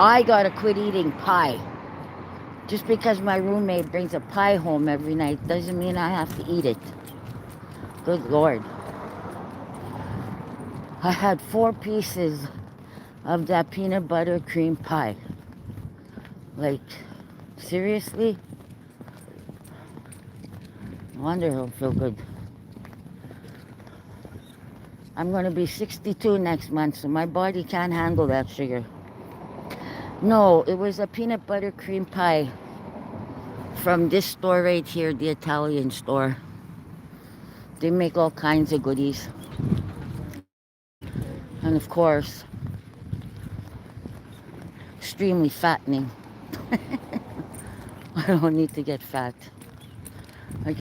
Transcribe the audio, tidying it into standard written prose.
I gotta quit eating pie. Just because my roommate brings a pie home every night doesn't mean I have to eat it. Good Lord. I had 4 pieces of that peanut butter cream pie. Like, seriously? No wonder it'll feel good. I'm gonna be 62 next month, so my body can't handle that sugar. No, it was a peanut butter cream pie from this store right here, the Italian store. They make all kinds of goodies. And of course, extremely fattening. I don't need to get fat.